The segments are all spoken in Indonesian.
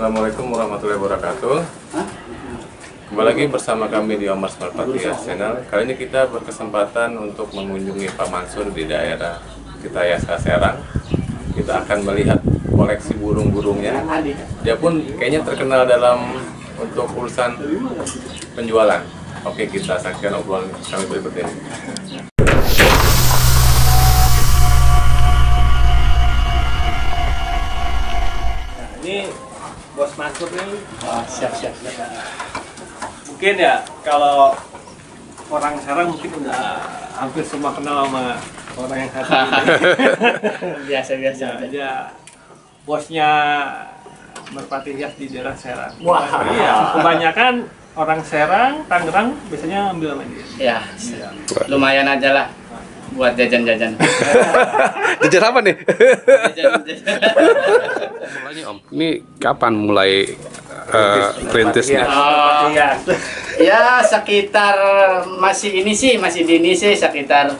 Assalamualaikum warahmatullahi wabarakatuh. Kembali lagi bersama kami di Omar Smart Patria Channel. Kali ini kita berkesempatan untuk mengunjungi Pak Mansur di daerah Kitayasa Serang. Kita akan melihat koleksi burung-burungnya. Dia pun kayaknya terkenal dalam untuk urusan penjualan. Oke, kita saksikan obrolan kami berikut ini. Ini Bos Mansur nih. Siap. Mungkin ya kalau orang Serang mungkin udah hampir semua kenal sama orang yang satu ini. Biasa. Dia bosnya merpati hias di daerah Serang. Wah. Iya, kebanyakan orang Serang, Tangerang biasanya ambil sama dia. Ya, lumayan aja lah buat jajan-jajan. Jajan apa nih? Jajan. Mulainya Om, ini kapan mulai perintisnya? Oh, ya sekitar masih dini sih, sekitar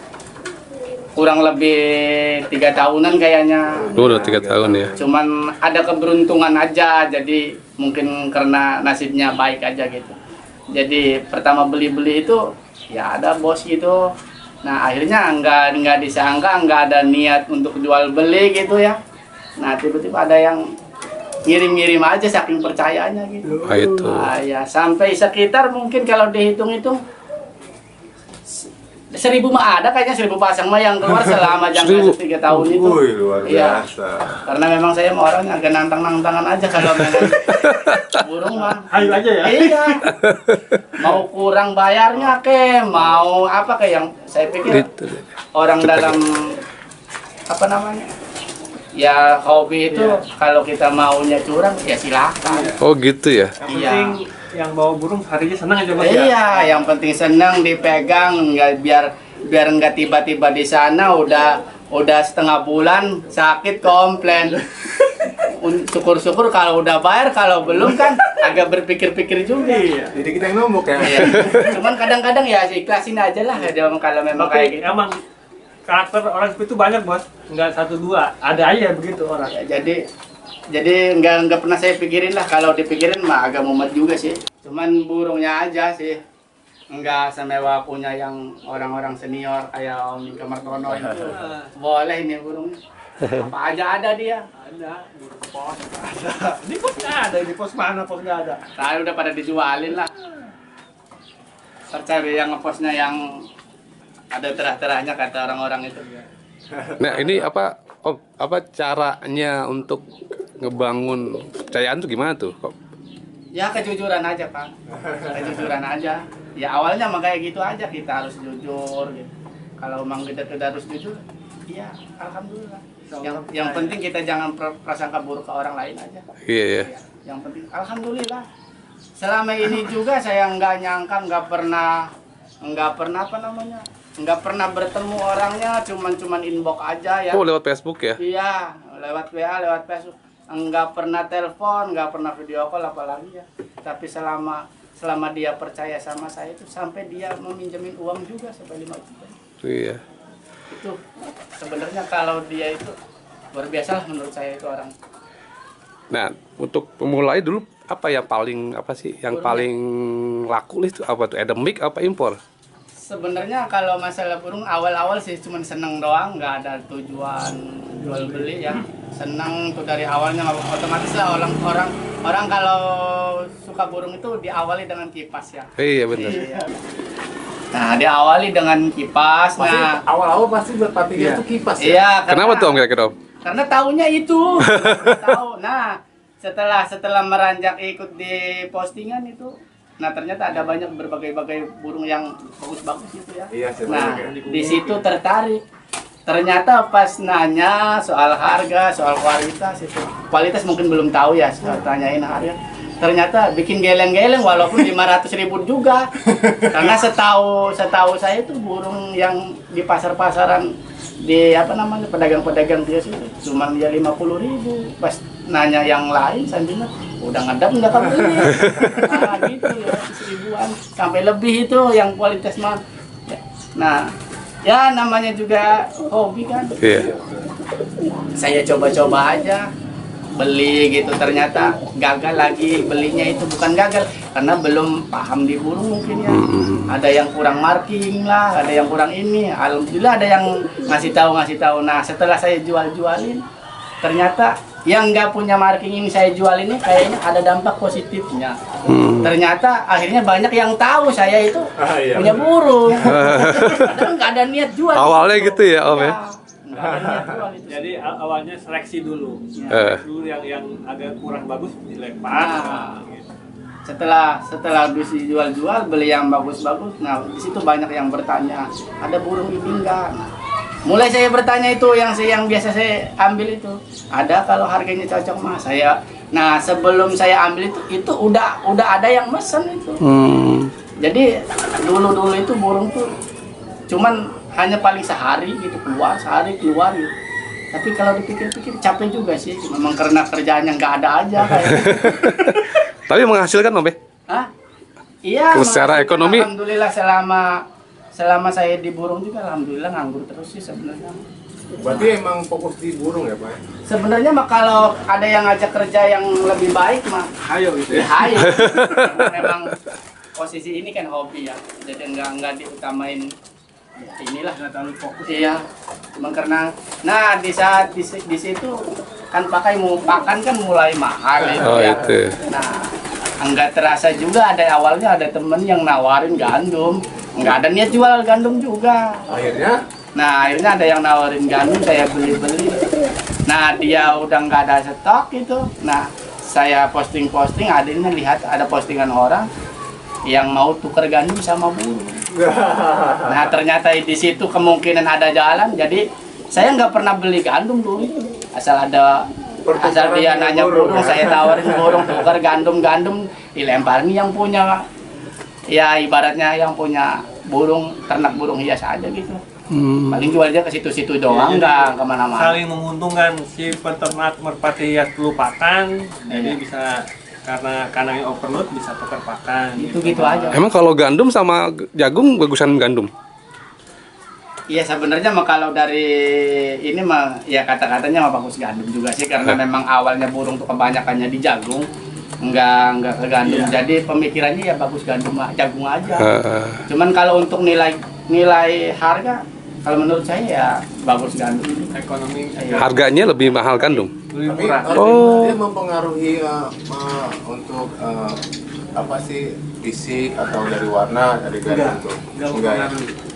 kurang lebih 3 tahunan kayaknya. Udah 3 tahun ya. Cuman ada keberuntungan aja, jadi mungkin karena nasibnya baik aja gitu. Jadi pertama beli itu ya ada bos gitu. Nah akhirnya nggak disangka, nggak ada niat untuk jual beli gitu ya. Nah tiba-tiba ada yang ngirim aja saking percayanya gitu. Itu. Nah, ya sampai sekitar mungkin kalau dihitung-hitung 1000 mah ada, kayaknya 1000 pasang mah yang keluar selama jangka 3 tahun itu. Wih, luar Iya. biasa. Karena memang saya mau orangnya agak nantang-nantangan aja kalau main burung mah. Ayo aja ya. Iya. Mau kurang bayarnya mau apa yang saya pikir Gitu. orang dalam apa namanya? Ya hobi itu kalau kita maunya curang ya silakan. Oh gitu ya. Yang Iya. penting yang bawa burung harinya senang aja Bos. Iya, yang penting senang dipegang, nggak biar nggak tiba-tiba di sana udah setengah bulan sakit komplain. Syukur-syukur kalau udah bayar, kalau belum kan agak berpikir-pikir juga. Iya. Jadi kita yang nombok ya. Iya. Cuman kadang-kadang ya ikhlasin aja lah kalau memang kayak Tapi gitu. emang karakter orang seperti itu banyak Bos, nggak 1-2, ada aja begitu orang. Ya, jadi nggak pernah saya pikirin lah, kalau dipikirin mah agak mumet juga sih. Cuman burungnya aja sih. Nggak semewa punya yang orang-orang senior kayak Om Ningka Martono itu. Boleh ini burungnya. Apa aja ada dia. Ada burung pos, ada di pos nggak ada, di pos mana pos nggak ada. Saya udah pada dijualin lah. Percaya yang ngeposnya yang ada terah-terahnya kata orang-orang itu. Nah ini apa Om, apa caranya untuk ngebangun kepercayaan tuh gimana tuh? Ya kejujuran aja Pak. Kejujuran aja. Ya awalnya mah kayak gitu aja, kita harus jujur gitu. Kalau memang kita tidak harus jujur, ya alhamdulillah. Yang penting kita jangan prasangka buruk ke orang lain aja. Iya ya. Yang penting alhamdulillah. Selama ini juga saya nggak nyangka, nggak pernah apa namanya, nggak pernah bertemu orangnya, cuman inbox aja ya. Oh lewat Facebook ya? Iya, lewat WA, lewat Facebook. Nggak pernah telepon, nggak pernah video call apalagi ya. Tapi selama dia percaya sama saya itu, sampai dia meminjemin uang juga sampai 5 juta. Iya. Itu sebenarnya kalau dia itu luar biasa lah menurut saya itu orang. Nah untuk pemulai dulu apa yang paling paling laku itu apa tuh? Endemik apa impor? Sebenarnya kalau masalah burung awal-awal sih cuma seneng doang, nggak ada tujuan jual beli ya. Seneng tuh dari awalnya, otomatis lah orang kalau suka burung itu diawali dengan kipas ya. Iya benar. Iya. Nah diawali dengan kipas. Nah Awal-awal pasti merpati hias itu kipas ya. iya. Kenapa tuh Om kira-kira Om? Karena taunya itu. Tahu. Nah setelah meranjak ikut di postingan itu, nah ternyata ada banyak berbagai burung yang bagus-bagus gitu ya. Iya, Nah di situ tertarik. Ternyata pas nanya soal harga, soal kualitas mungkin belum tahu ya. Tanyain harga. Ternyata bikin geleng-geleng walaupun 500.000 juga. Karena setahu saya itu burung yang di pasar-pasaran, di apa namanya, pedagang-pedagang dia sih cuman ya 50.000. Pas nanya yang lain sandinya udah ngedap nggak kamu ini. Nah gitu ya, 1000-an sampai lebih itu yang kualitas mah. Nah ya namanya juga hobi kan. Iya. Saya coba-coba aja. beli gitu, ternyata gagal lagi belinya. Itu bukan gagal karena belum paham di burung mungkin ya. Ada yang kurang marking lah, ada yang kurang ini. Alhamdulillah ada yang ngasih tahu. Nah setelah saya jualin, ternyata yang nggak punya marking ini saya jual ini kayaknya ada dampak positifnya. Ternyata akhirnya banyak yang tahu saya itu punya burung. Padahal nggak ada niat jual. Awalnya gitu ya Om ya? Nggak ada niat jual itu. Jadi awalnya seleksi dulu. Dulu yang agak kurang bagus dilempar. Nah, setelah habis dijual beli yang bagus-bagus. Nah di situ banyak yang bertanya, ada burung ini enggak? Mulai saya bertanya itu yang biasa saya ambil itu, ada kalau harganya cocok mah saya. Nah sebelum saya ambil itu udah ada yang mesen itu. Jadi dulu itu burung tuh cuman hanya paling sehari gitu keluar gitu. Tapi kalau dipikir-pikir capek juga sih, memang karena kerjaannya nggak ada aja kayak. Tapi menghasilkan Om ya? Hah? Iya. Secara ekonomi? Alhamdulillah selama saya di burung juga alhamdulillah nganggur terus sih sebenarnya. Berarti emang fokus di burung ya Pak? Sebenarnya mah kalau ada yang ngajak kerja yang lebih baik mah Ayo gitu ya. ayo. Memang posisi ini kan hobi ya, jadi nggak diutamain inilah, Nggak terlalu fokus. iya. Cuma karena di saat di situ kan pakan kan mulai mahal itu Oh ya. itu. Nah nggak terasa juga awalnya ada temen yang nawarin gandum, nggak ada niat jual gandum juga. Akhirnya? Nah akhirnya ada yang nawarin gandum, saya beli. Nah dia udah nggak ada stok gitu. Nah saya posting, adanya lihat ada postingan orang yang mau tuker gandum sama burung. Nah ternyata di situ kemungkinan ada jalan. Jadi saya nggak pernah beli gandum dulu itu. Asal dia nanya burung, saya tawarin burung, tuker gandum dilempar. Ini yang punya, ya ibaratnya yang punya burung, ternak burung hias aja gitu. Paling jualnya ke situ-situ doang, nggak kemana-mana. Saling menguntungkan, si peternak merpati hias perlu pakan, jadi bisa karena kandangnya overload bisa tukar pakan. Gitu aja. Emang kalau gandum sama jagung bagusan gandum? Iya sebenarnya mah kalau dari ini mah ya kata-katanya mah bagus gandum juga sih, karena memang awalnya burung tuh kebanyakannya di jagung, enggak ke gandum. Jadi pemikirannya ya bagus jagung aja. Cuman kalau untuk nilai harga, kalau menurut saya ya bagus gandum. Ekonomi Harganya lebih mahal gandum? lebih Tapi murah. dia mempengaruhi untuk apa sih fisik atau dari warna dari gandum tuh? Enggak Enggak ya? mempengaruhi.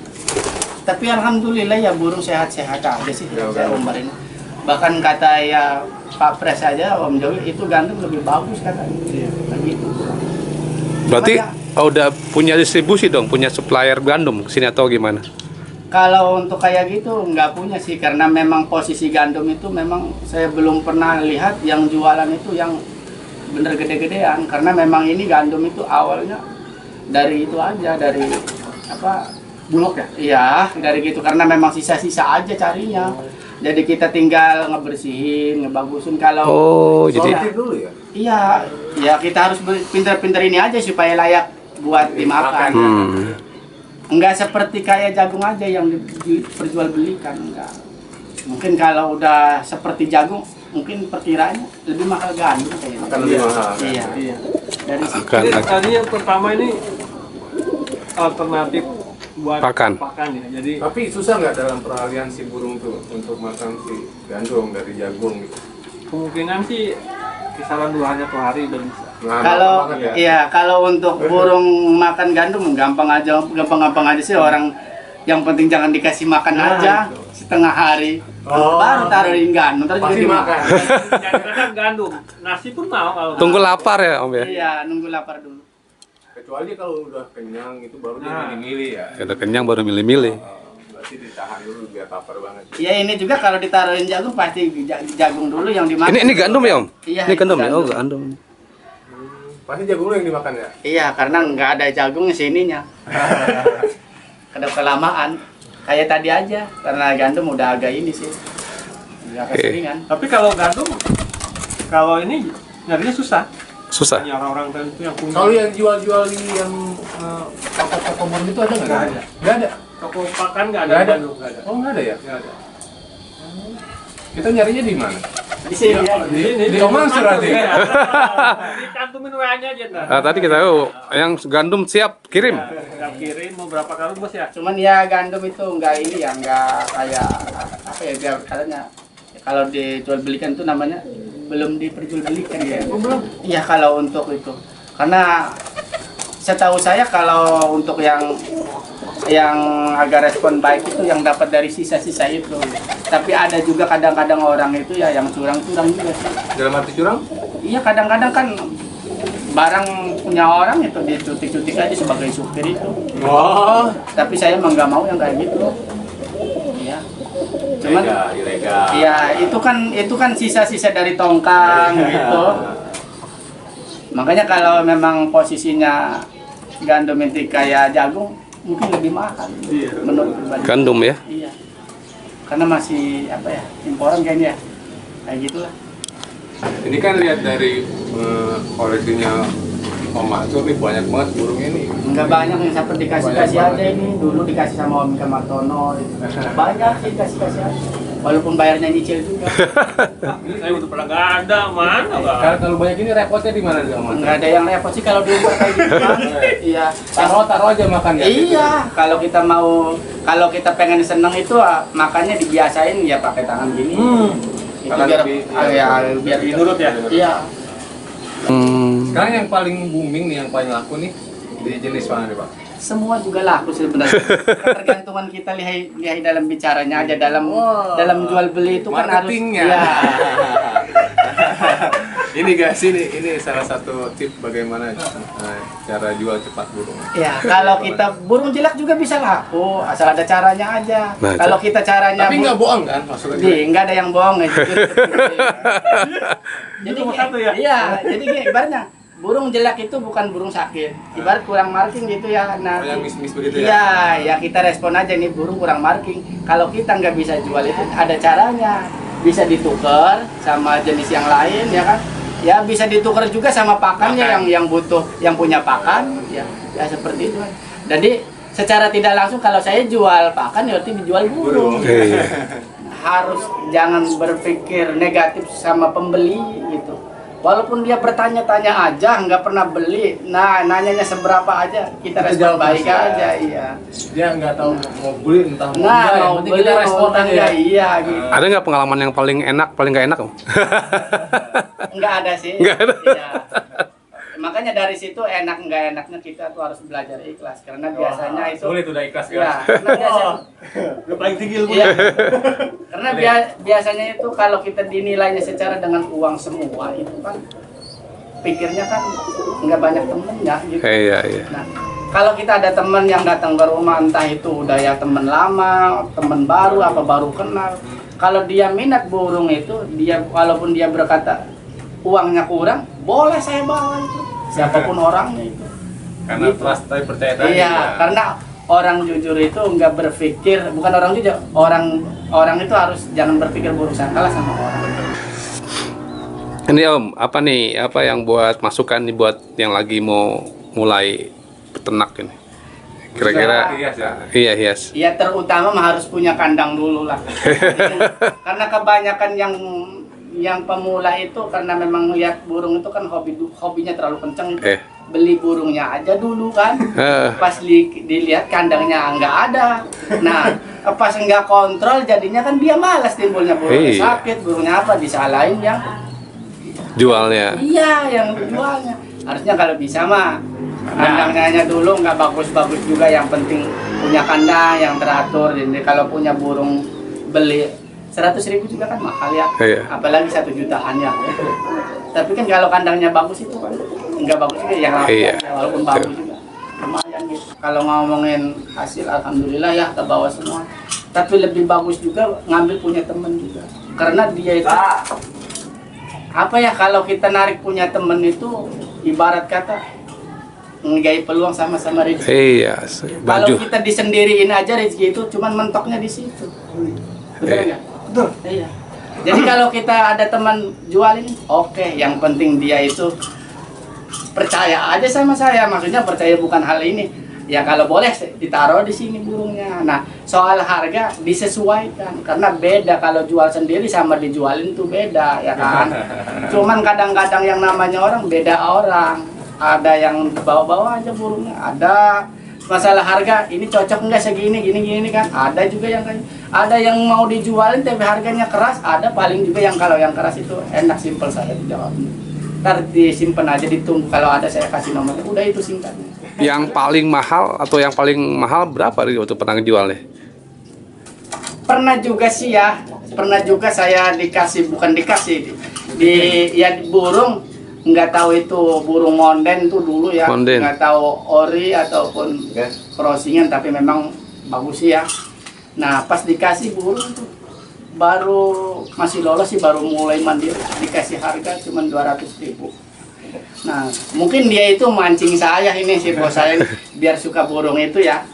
Tapi alhamdulillah ya burung sehat-sehat aja sih Ya, saya Umar ini. Bahkan kata ya Pak Pres aja, Om Jowi, itu gandum lebih bagus katanya. Begitu. Berarti Cuma udah punya distribusi dong, punya supplier gandum sini atau gimana? kalau untuk kayak gitu nggak punya sih, karena memang posisi gandum itu memang saya belum pernah lihat yang jualan itu yang bener gede-gedean, karena memang ini gandum itu awalnya dari itu aja, dari apa, bulog ya? Iya, dari gitu, karena memang sisa-sisa aja carinya. Jadi kita tinggal ngebersihin, ngebagusin. Kalau jadi Sortir dulu ya? iya, ya kita harus pinter-pinter ini aja supaya layak buat dimakan. Enggak seperti kayak jagung aja yang diperjualbelikan, enggak. Mungkin kalau udah seperti jagung, mungkin perkiraannya lebih mahal gandum kayaknya. Akan lebih mahal. Kan? Iya. Iya. Dari situ. akan Jadi tadi yang pertama ini alternatif buat Pakan. ya. Jadi Tapi susah nggak dalam peralihan si burung tuh untuk makan si gandum dari jagung gitu? kemungkinan sih kisaran 2 hari atau hari udah bisa. Nah, Kalau gampang banget ya? iya, kalau untuk burung makan gandum gampang aja sih orang. Yang penting jangan dikasih makan aja setengah hari. Baru taruhin gandum, terus Pasti juga makan. Jangan gandum, nasi pun mau kalau tunggu lapar ya Om ya? Iya, nunggu lapar dulu. Kecuali kalau udah kenyang itu baru dia milih-milih ya. Udah kenyang baru milih-milih. Berarti ditahan dulu biar lapar banget. Iya, ini juga kalau ditaruhin jagung pasti jagung dulu yang dimakan. Ini gandum ya Om? Iya, Ini gandum ya? gandum. Oh gandum. Pasti jagung lu yang dimakan ya? Iya, karena nggak ada jagung di sininya. Kedap kelamaan. Kayak tadi aja, karena gandum udah agak ini sih. Agak keseringan. Tapi kalau gandum, kalau ini nyarinya susah. Susah. Hanya orang-orang tertentu yang punya. Kalau yang jual-jual di yang toko-toko burung itu ada nggak? Nggak ada. Nggak ada. Toko pakan nggak ada. Nggak ada. gandum, nggak ada. Oh nggak ada ya? Nggak ada. Kita nyarinya di mana? Di sini ya. Di Oman berarti. Dicantumin WA-nya aja nah. Nah, tadi kita tahu yang gandum siap kirim. Nggak kirim mau berapa karung bos ya? Cuman ya gandum itu enggak ini ya, enggak kayak apa ya biar katanya kalau dijual belikan tuh namanya belum diperjualbelikan ya. Oh, belum. Iya kalau untuk itu. Karena setahu saya kalau untuk yang agak respon baik itu yang dapat dari sisa-sisa itu. Tapi ada juga kadang-kadang orang itu ya yang curang-curang juga sih. Dalam arti curang? Iya kadang-kadang kan barang punya orang itu dicutik-cutik aja sebagai supir itu. Oh, Tapi saya emang nggak mau yang kayak gitu. Iya. Cuman ilegal. iya itu kan sisa-sisa dari tongkang gitu. Makanya kalau memang posisinya gandum itu kayak jagung mungkin lebih mahal menurut pribadi. Gandum ya. Iya. Karena masih apa ya imporan kayaknya ya. Kayak gitulah. Ini kan lihat dari koleksinya Om Mansur nih banyak banget burungnya nih. Enggak banyak yang sampai dikasih-kasih Banyak aja banget. ini. Dulu dikasih sama Om Ika Martono gitu. Banyak sih dikasih-kasih aja. Walaupun bayarnya nyicil juga. Saya udah pernah nggak ada, mana Bang? Kalau banyak ini repotnya di mana sih Om Mansur? Enggak ada yang repot sih kalau diumbar kayak gitu kan. Iya. Taruh aja makan ya. Iya, kalau kita pengen seneng itu makannya dibiasain ya pakai tangan gini. Itu Tangan biar lebih- biar lebih nurut ya? Iya. Sekarang yang paling booming nih, yang paling laku nih di jenis mana nih Pak? Semua juga laku sebenarnya. Ketergantungan kita lihat dalam bicaranya aja dalam jual beli itu kan harus Marketingnya. iya. Ini guys, ini salah satu tips bagaimana cara jual cepat burung. Ya, kalau kita burung jelek juga bisa laku, asal ada caranya aja. Nah, Kalau kita caranya Tapi nggak bohong kan maksudnya? nggak ada yang bohong ya. Jujur. Jadi Cuma satu ya? Iya, jadi kayak ibaratnya burung jelek itu bukan burung sakit. Ibarat kurang marking gitu ya. Nah, Oh, yang miss-miss begitu iya, ya? ya kita respon aja nih burung kurang marking. Kalau kita nggak bisa jual itu ada caranya. Bisa ditukar sama jenis yang lain ya kan. Ya bisa ditukar juga sama pakannya yang butuh, yang punya pakan ya seperti itu kan. Jadi secara tidak langsung kalau saya jual pakan ya berarti dijual burung. Iya. Harus jangan berpikir negatif sama pembeli gitu. Walaupun dia bertanya-tanya aja, nggak pernah beli, nah nanyanya seberapa aja, kita respon jawab baik terus ya. aja, iya. Dia nggak tahu mau beli entah mau Nah, enggak, yang mau penting beli kita mau respon aja ya. iya gitu. Ada nggak pengalaman yang paling enak, paling nggak enak Om? Nggak ada sih. Nggak ada. Iya. Makanya dari situ enak nggak enaknya kita tuh harus belajar ikhlas, karena biasanya itu. Sulit udah ikhlas Ya, kan? karena biasanya, Udah paling tinggi ilmu. iya. Karena biasanya itu kalau kita dinilainya secara dengan uang semua itu kan pikirnya kan nggak banyak temennya gitu. Iya. Nah, kalau kita ada teman yang datang ke rumah entah itu udah ya teman lama, teman baru apa baru kenal. Kalau dia minat burung itu, dia walaupun dia berkata uangnya kurang, boleh saya bawa itu. Siapapun orangnya itu. Karena Gitu. trust tadi percaya tadi. Iya, ya. karena orang jujur itu nggak berpikir, bukan orang jujur, orang itu harus jangan berpikir buruk sangka lah sama orang. Ini Om, apa yang buat masukan nih buat yang lagi mau mulai peternak ini? Kira-kira Hias ya? iya hias. Ya terutama mah harus punya kandang dulu lah. Karena kebanyakan yang pemula itu karena memang lihat burung itu kan hobinya terlalu kenceng. Beli burungnya aja dulu kan. Pas dilihat kandangnya nggak ada. Nah, pas nggak kontrol jadinya kan dia malas timbulnya burungnya sakit, burungnya apa disalahin yang Jualnya. iya yang jualnya. Harusnya kalau bisa mah kandangnya aja dulu nggak bagus-bagus juga, yang penting punya kandang yang teratur. Jadi kalau punya burung beli 100.000 juga kan mahal ya, apalagi 1 jutaan ya. Tapi kan kalau kandangnya bagus itu kan nggak bagus juga yang lain, walaupun bagus juga lumayan gitu. Kalau ngomongin hasil alhamdulillah ya ke bawah semua. Tapi lebih bagus juga ngambil punya temen juga, karena dia itu apa ya, kalau kita narik punya temen itu ibarat kata ngai peluang sama-sama rezeki. Iya, Kalau baju. kita disendiriin aja rezeki itu cuman mentoknya di situ. Betul nggak? Betul. Iya. Jadi kalau kita ada teman jualin, oke, yang penting dia itu percaya aja sama saya. Maksudnya percaya bukan hal ini. ya kalau boleh ditaruh di sini burungnya. Nah, soal harga disesuaikan karena beda kalau jual sendiri sama dijualin tuh beda ya kan. Cuman kadang-kadang yang namanya orang beda orang. Ada yang bawa-bawa aja burungnya, ada masalah harga ini cocok enggak segini gini kan. Ada juga yang ada yang mau dijualin tapi harganya keras, ada paling juga yang kalau yang keras itu enak simpel saya dijawab. Ntar disimpan aja ditunggu kalau ada saya kasih nomornya, udah itu singkatnya. Yang paling mahal atau yang paling mahal berapa waktu pernah jualnya? Pernah juga sih ya, pernah juga saya dikasih, bukan dikasih, di burung, nggak tahu itu burung monden tuh dulu ya, Monden. nggak tahu ori ataupun crossingan, tapi memang bagus sih ya. Nah pas dikasih burung tuh baru masih lolos sih, baru mulai mandiri, dikasih harga cuma 200.000. Nah mungkin dia itu mancing saya ini sih bos saya ini, biar suka burung itu ya,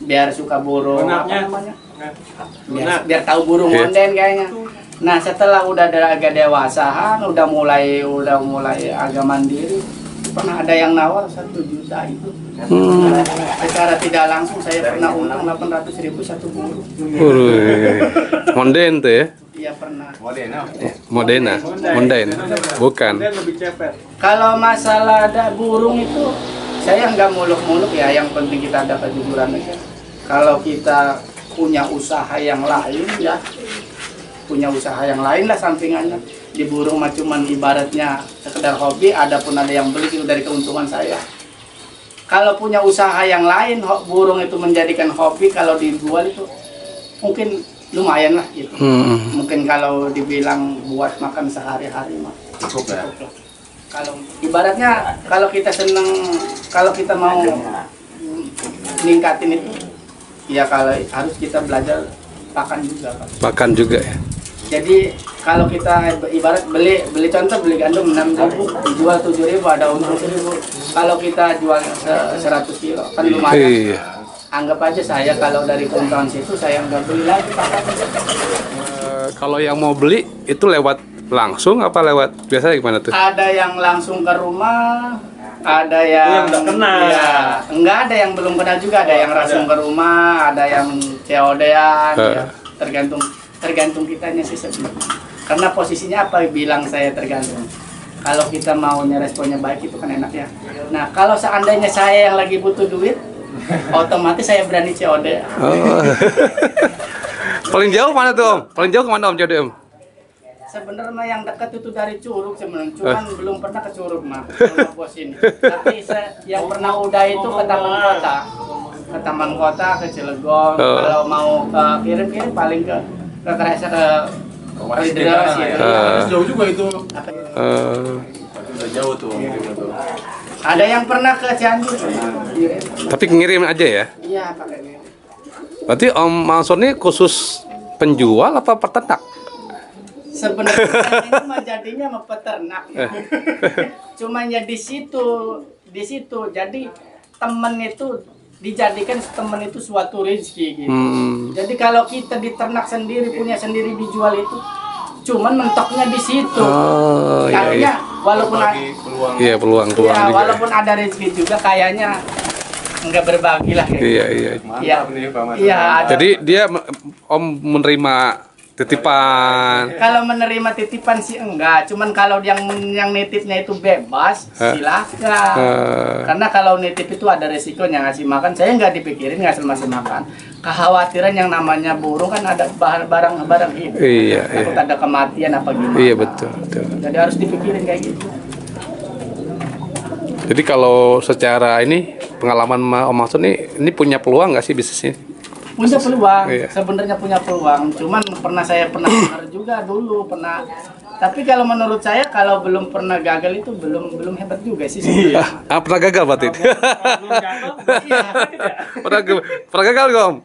biar suka burung apa namanya, biar tahu burung monden kayaknya. Nah setelah udah agak dewasaan, udah mulai agak mandiri, pernah ada yang nawar 1 juta itu. Secara tidak langsung saya pernah untung 800.000 satu burung. Monden tuh ya? Iya pernah. Modena, Monden, bukan. Kalau masalah ada burung itu saya nggak muluk-muluk ya, yang penting kita ada kejujuran aja. Kalau kita punya usaha yang lain ya, punya usaha yang lain lah sampingannya. Di burung mah cuman ibaratnya sekedar hobi, adapun ada yang beli itu dari keuntungan saya. Kalau punya usaha yang lain, burung itu menjadikan hobi, kalau dijual itu mungkin lumayan lah gitu. Mungkin kalau dibilang buat makan sehari-hari mah cukup lah. Kalau ibaratnya kalau kita seneng, kalau kita mau ningkatin itu, ya kalau harus kita belajar pakan juga Pak. Pakan juga ya. Jadi kalau kita ibarat beli contoh beli gandum 6.000 dijual 7.000 ada untung 1.000. Kalau kita jual 100 kilo kan lumayan. Iya. Anggap aja saya kalau dari keuntungan situ saya nggak beli lagi pakan. Kalau yang mau beli itu lewat langsung apa lewat biasanya gimana tuh? Ada yang langsung ke rumah, ada yang udah kenal. Ya, enggak, ada yang belum kenal juga, ada yang langsung ke rumah, ada yang COD-an, ya, tergantung kitanya sih sebenarnya. Karena posisinya apa bilang saya tergantung. Kalau kita maunya responnya baik itu kan enak ya. Nah kalau seandainya saya yang lagi butuh duit, otomatis saya berani COD. Oh. Paling jauh mana tuh Om? Paling jauh kemana Om COD Om? Sebenarnya yang dekat itu dari Curug sebenarnya, cuman belum pernah ke Curug mah, rumah bos ini. Tapi yang pernah udah itu ke Taman Kota, ke Cilegon. Kalau mau kirim-kirim paling ke Keresa, ke Kalideres gitu. Jauh juga itu. Udah jauh tuh. Ada yang pernah ke Cianjur. Tapi ngirim aja ya? Iya pakai ini. Berarti Om Mansur ini khusus penjual apa peternak? Sebenarnya ini mah jadinya sama peternak ya. Cuman ya di situ. Jadi temen itu dijadikan temen itu suatu rezeki gitu. Jadi kalau kita di ternak sendiri, punya sendiri dijual itu cuman mentoknya di situ. Artinya walaupun peluang ya, juga. walaupun ada rezeki juga kayaknya nggak berbagi lah kayak Iya. Jadi dia Om menerima titipan. Kalau menerima titipan sih enggak, cuman kalau yang nitipnya itu bebas, silakan. Karena kalau nitip itu ada resikonya ngasih makan, saya nggak dipikirin ngasih makan. Kekhawatiran yang namanya burung kan ada barang hidup. Iya. Takut ada kematian apa gimana. Iya betul. Jadi harus dipikirin kayak gitu. Jadi kalau secara ini pengalaman Om Mansur ini punya peluang nggak sih bisnisnya? Punya peluang, Iya. sebenarnya punya peluang. Cuman saya pernah dengar juga dulu pernah. Tapi kalau menurut saya kalau belum pernah gagal itu belum hebat juga sih. Pernah gagal berarti? Pernah gagal Om?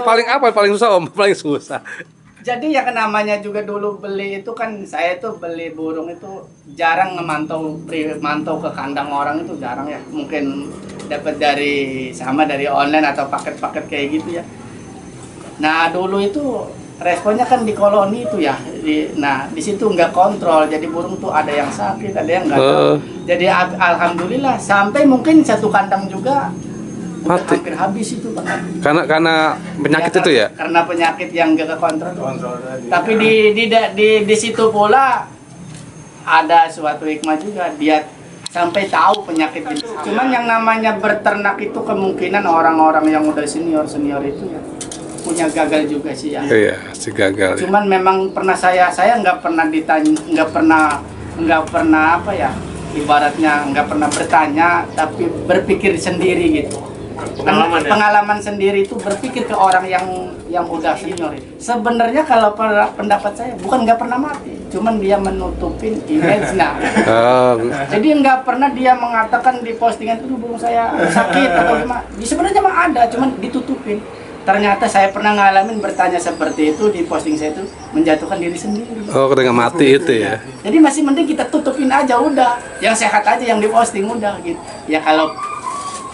Paling apa? Paling susah Om? Paling susah. Jadi ya kan namanya juga dulu beli itu kan saya tuh beli burung itu jarang mantau ke kandang orang itu jarang ya. Mungkin dapat dari online atau paket-paket kayak gitu ya. Nah dulu itu responnya kan di koloni itu ya. Di situ nggak kontrol, jadi burung tuh ada yang sakit, ada yang nggak tahu. Jadi alhamdulillah sampai mungkin satu kandang juga Udah Mati. hampir habis itu Bang. Karena penyakit itu ya? Karena penyakit yang gak kekontrol. Kontrol tadi. Tapi di situ pula ada suatu hikmah juga, dia sampai tahu penyakit itu. Cuman yang namanya berternak itu kemungkinan orang-orang yang udah senior itu ya punya gagal juga sih ya. Iya, si gagal. Ya. Cuman memang pernah saya nggak pernah ditanya, nggak pernah apa ya, ibaratnya nggak pernah bertanya, tapi berpikir sendiri gitu. Pengalaman ya? Pengalaman sendiri itu berpikir ke orang yang udah senior itu. Sebenarnya kalau pendapat saya bukan nggak pernah mati, cuman dia menutupin image nah. Oh, Jadi nggak pernah dia mengatakan di postingan itu burung saya sakit atau gimana. Sebenarnya mah ada, cuman ditutupin. Ternyata saya pernah ngalamin bertanya seperti itu di posting saya itu menjatuhkan diri sendiri. oh ketika mati itu ya. Jadi masih mending kita tutupin aja udah, yang sehat aja yang diposting udah gitu. Ya kalau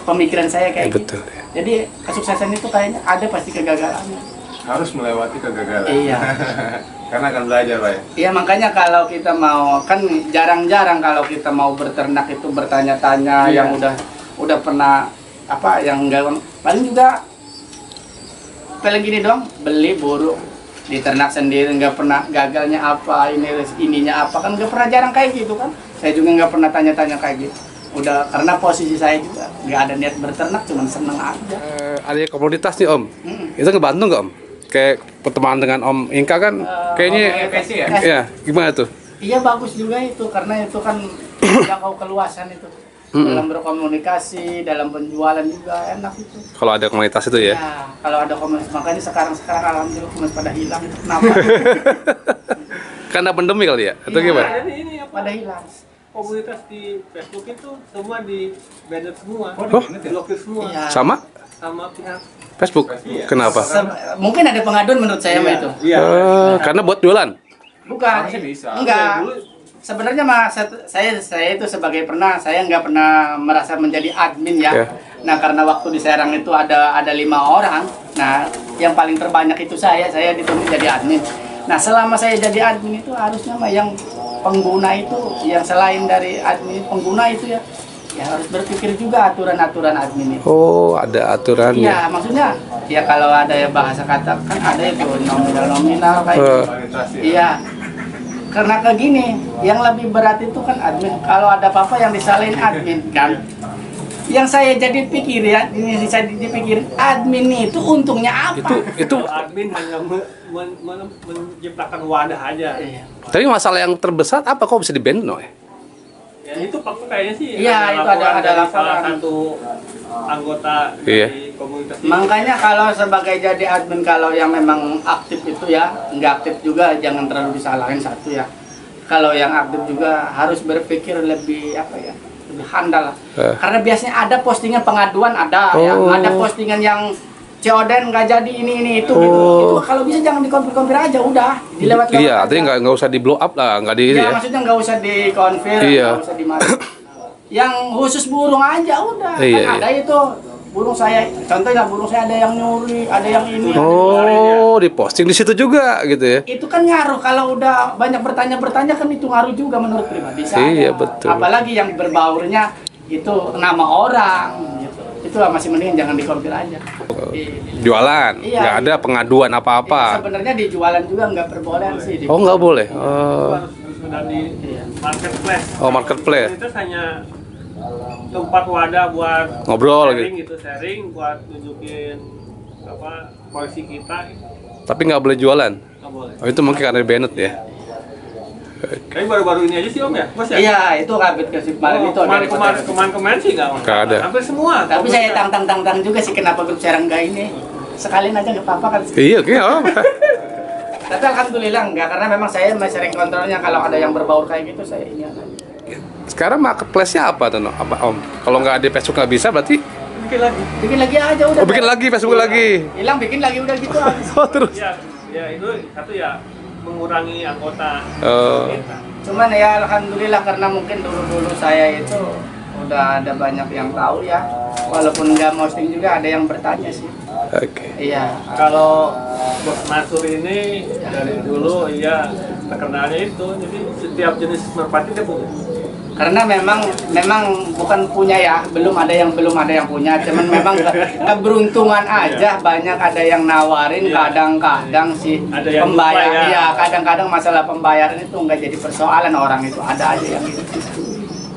pemikiran saya kayak gitu. Betul. Ya. Jadi kesuksesan itu kayaknya ada pasti kegagalannya. Harus melewati kegagalan. Iya. Karena akan belajar, Pak. Iya makanya kalau kita mau kan jarang-jarang kalau kita mau berternak itu bertanya-tanya yang udah pernah apa yang enggak paling juga paling gini dong beli burung di ternak sendiri nggak pernah gagalnya apa ininya apa kan nggak pernah jarang kayak gitu kan. Saya juga nggak pernah tanya-tanya kayak gitu. Udah karena posisi saya juga nggak ada niat berternak cuman seneng aja. Ada komunitas nih Om. Itu ngebantu nggak Om? Kayak pertemanan dengan Om Inka kan kayaknya ya gimana tuh? Iya bagus juga itu karena itu kan jangkau keluasan itu dalam berkomunikasi dalam penjualan juga enak itu. Kalau ada komunitas itu ya? Ya kalau ada komunitas makanya sekarang alhamdulillah komunitas pada hilang itu kenapa? Karena pandemi kali ya? Atau Iya. gimana? Jadi ini apa? Pada hilang. Komunitas di Facebook itu semua di banned semua, Oh. diblokir semua, Iya. Sama sama pihak. Facebook? Kenapa? Mungkin ada pengaduan menurut saya mah itu. Iya. Karena buat jualan? Bukan. Harusnya bisa. Enggak. Sebenarnya mah saya itu saya nggak pernah merasa menjadi admin ya. Ya. Nah karena waktu di Serang itu ada 5 orang. Nah yang paling terbanyak itu saya dituntut jadi admin. Nah selama saya jadi admin itu harusnya mah yang pengguna itu yang selain dari admin pengguna itu ya harus berpikir juga aturan-aturan admin itu. Oh, ada aturannya. Iya maksudnya ya kalau ada ya bahasa kata kan ada itu nominal kayak gitu. Iya. Karena kayak gini, yang lebih berat itu kan admin. Kalau ada apa-apa yang disalahin admin kan. Yang saya jadi pikir ya, ini saya dipikir admin itu untungnya apa? Itu Kalau admin hanya menciptakan wadah aja. Iya. tapi masalah yang terbesar apa kok bisa di-ban no? Ya itu fakta kayaknya sih. Iya, itu laporan ada dari laporan. salah satu anggota Iya. di komunitas itu. Makanya kalau sebagai jadi admin kalau yang memang aktif itu ya, nggak aktif juga jangan terlalu disalahin satu ya. Kalau yang aktif juga harus berpikir lebih apa ya, lebih handal lah. Karena biasanya ada postingan pengaduan ada ya, ada postingan yang COD nggak jadi ini itu gitu. Itu kalau bisa jangan dikonfir aja udah dilewat. Iya, artinya nggak usah di blow up lah, nggak di Ya, ya. maksudnya nggak usah dikonfir, Iya. nggak usah dimasukin. Yang khusus burung aja udah. Iya, Kan ada itu burung saya, contohnya burung saya ada yang nyuri, ada yang ini. Oh, diposting di situ juga gitu ya. Itu kan ngaruh kalau udah banyak bertanya kan itu ngaruh juga menurut pribadi saya. Iya, betul. Apalagi yang berbaurnya itu nama orang gitu. Itu masih mending jangan dikonfir aja. Jualan, Iya. nggak ada pengaduan apa-apa. Sebenarnya di jualan juga nggak perbolehan sih. Oh, nggak boleh. Itu harus sudah di marketplace. Oh, marketplace. Itu hanya tempat wadah buat Ngobrol sharing gitu. sharing buat nunjukin apa koleksi kita. Tapi nggak boleh jualan. Nggak boleh. Oh, itu mungkin karena banned ya. Tapi baru-baru ini aja sih Om ya, Mas ya? Iya, itu kabit ke kemarin itu ada. Kemarin sih nggak Nggak ada. Hampir semua. Tapi saya tang juga sih kenapa grup Serang nggak ini. Sekalian aja nggak apa-apa kan. Iya, oke. Oh. Tapi alhamdulillah enggak karena memang saya masih sering kontrolnya kalau ada yang berbaur kayak gitu saya ini aja. Sekarang marketplace-nya apa tuh, no? Apa Om? Kalau nggak di Facebook nggak bisa, berarti Bikin lagi. Bikin lagi aja udah. oh bikin lagi Facebook lagi. Hilang bikin lagi udah gitu aja. Oh terus. Ya itu satu ya mengurangi anggota. Kita. Cuman ya alhamdulillah karena mungkin dulu saya itu udah ada banyak yang tahu ya. Walaupun nggak posting juga ada yang bertanya sih. Oke. Iya. Kalau Bos Mansur ini dari dulu ya terkenalnya itu, jadi setiap jenis merpati dia punya. Karena memang bukan punya ya, belum ada yang punya, cuman memang keberuntungan aja, banyak ada yang nawarin, kadang-kadang si Ada yang pembayar lupa ya. ya, kadang-kadang masalah pembayaran itu nggak jadi persoalan, orang itu ada aja yang gitu.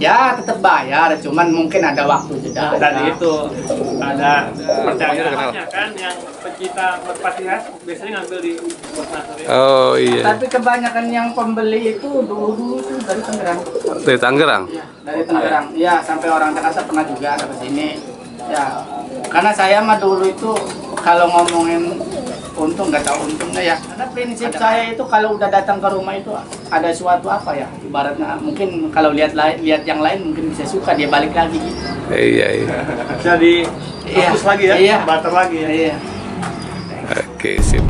Ya tetap bayar, cuman mungkin ada waktu jeda. Dan itu ada Kenal. percakapannya kan yang pecinta merpati khas biasanya ngambil di Bos Nasr ya. Oh iya. Tapi kebanyakan yang pembeli itu dulu tuh dari Tangerang. Dari Tangerang. Ya, dari Tangerang. Ya, sampai orang Jakarta pernah juga ke sini. Ya, karena saya mah dulu itu kalau ngomongin untung nggak tahu untungnya ya. Karena prinsip saya itu kalau udah datang ke rumah itu ada suatu apa ya, ibaratnya mungkin kalau lihat yang lain mungkin bisa suka dia balik lagi gitu. Iya. Jadi Iya. hapus lagi ya, Iya. barter lagi ya. Iya. Oke, sip.